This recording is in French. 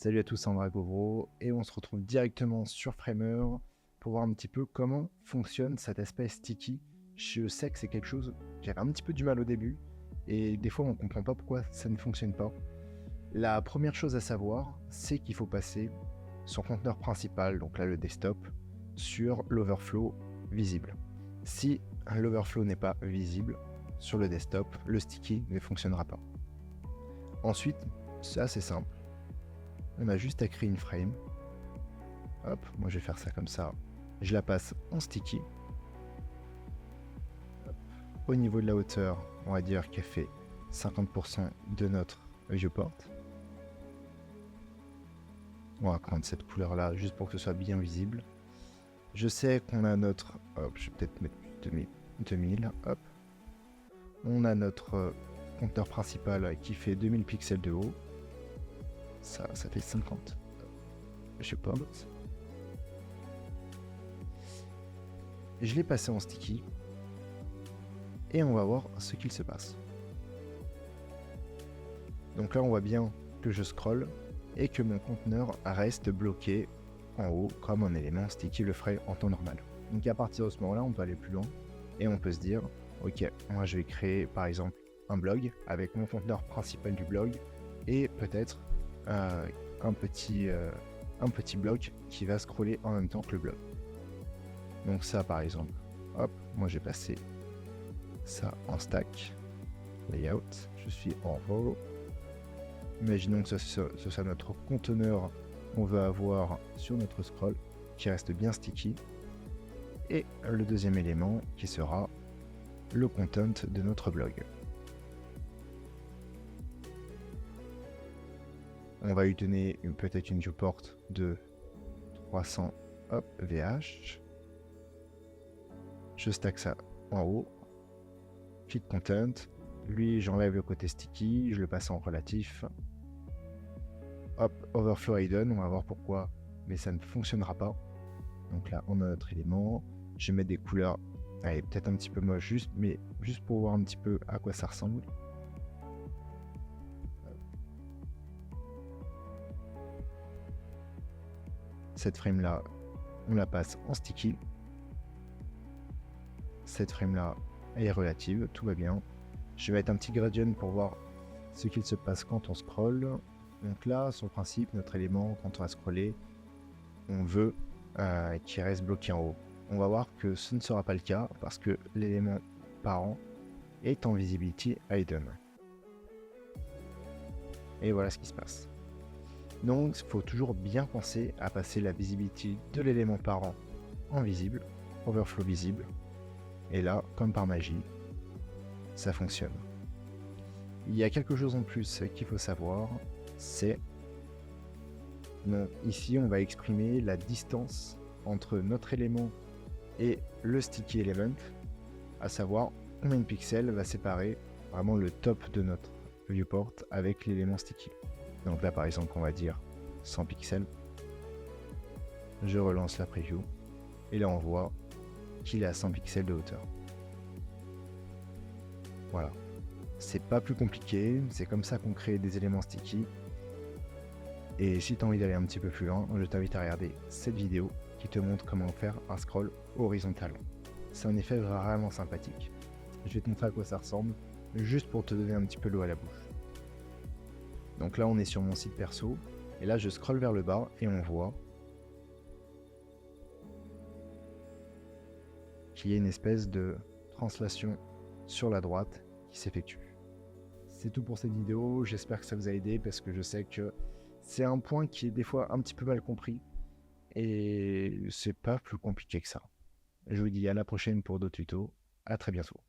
Salut à tous, c'est André Gauvreau et on se retrouve directement sur Framer pour voir un petit peu comment fonctionne cet aspect sticky. Je sais que c'est quelque chose, j'avais un petit peu du mal au début et des fois on ne comprend pas pourquoi ça ne fonctionne pas. La première chose à savoir, c'est qu'il faut passer son conteneur principal, donc là le desktop, sur l'overflow visible. Si l'overflow n'est pas visible sur le desktop, le sticky ne fonctionnera pas. Ensuite, c'est assez simple. On a juste à créer une frame. Hop, moi je vais faire ça comme ça. Je la passe en sticky. Hop. Au niveau de la hauteur, on va dire qu'elle fait 50% de notre viewport. On va prendre cette couleur là juste pour que ce soit bien visible. Je sais qu'on a notre... Hop, je vais peut-être mettre 2000. Hop. On a notre compteur principal qui fait 2000 pixels de haut. Ça fait 50. Je sais pas. Je l'ai passé en sticky. Et on va voir ce qu'il se passe. Donc là, on voit bien que je scrolle et que mon conteneur reste bloqué en haut comme un élément sticky le ferait en temps normal. Donc à partir de ce moment-là, on peut aller plus loin et on peut se dire, ok, moi je vais créer par exemple un blog avec mon conteneur principal du blog et peut-être un petit bloc qui va scroller en même temps que le blog. Donc ça par exemple, hop, moi j'ai passé ça en stack, layout, je suis en row. Imaginons que ce soit notre conteneur qu'on veut avoir sur notre scroll, qui reste bien sticky. Et le deuxième élément qui sera le content de notre blog. On va lui donner peut-être une viewport de 300 VH. Je stack ça en haut. Fit content. Lui, j'enlève le côté sticky, je le passe en relatif. Hop, overflow hidden, on va voir pourquoi, mais ça ne fonctionnera pas. Donc là, on a notre élément. Je vais mettre des couleurs, allez, peut-être un petit peu moche, mais juste pour voir un petit peu à quoi ça ressemble. Cette frame là, on la passe en sticky. Cette frame là, elle est relative, tout va bien. Je vais mettre un petit gradient pour voir ce qu'il se passe quand on scrolle. Donc là, sur le principe, notre élément, quand on va scroller, on veut qu'il reste bloqué en haut. On va voir que ce ne sera pas le cas parce que l'élément parent est en visibility hidden. Et voilà ce qui se passe. Donc il faut toujours bien penser à passer la visibility de l'élément parent en visible, overflow visible. Et là, comme par magie, ça fonctionne. Il y a quelque chose en plus qu'il faut savoir, c'est ici on va exprimer la distance entre notre élément et le sticky element, à savoir combien de pixels va séparer vraiment le top de notre viewport avec l'élément sticky. Donc là par exemple on va dire 100 pixels. Je relance la preview et là on voit qu'il est à 100 pixels de hauteur. Voilà, c'est pas plus compliqué, c'est comme ça qu'on crée des éléments sticky. Et si tu as envie d'aller un petit peu plus loin, je t'invite à regarder cette vidéo qui te montre comment faire un scroll horizontal. C'est un effet vraiment sympathique. Je vais te montrer à quoi ça ressemble, juste pour te donner un petit peu l'eau à la bouche. Donc là on est sur mon site perso, et là je scrolle vers le bas et on voit qu'il y a une espèce de translation sur la droite qui s'effectue. C'est tout pour cette vidéo, j'espère que ça vous a aidé parce que je sais que c'est un point qui est des fois un petit peu mal compris et c'est pas plus compliqué que ça. Je vous dis à la prochaine pour d'autres tutos, à très bientôt.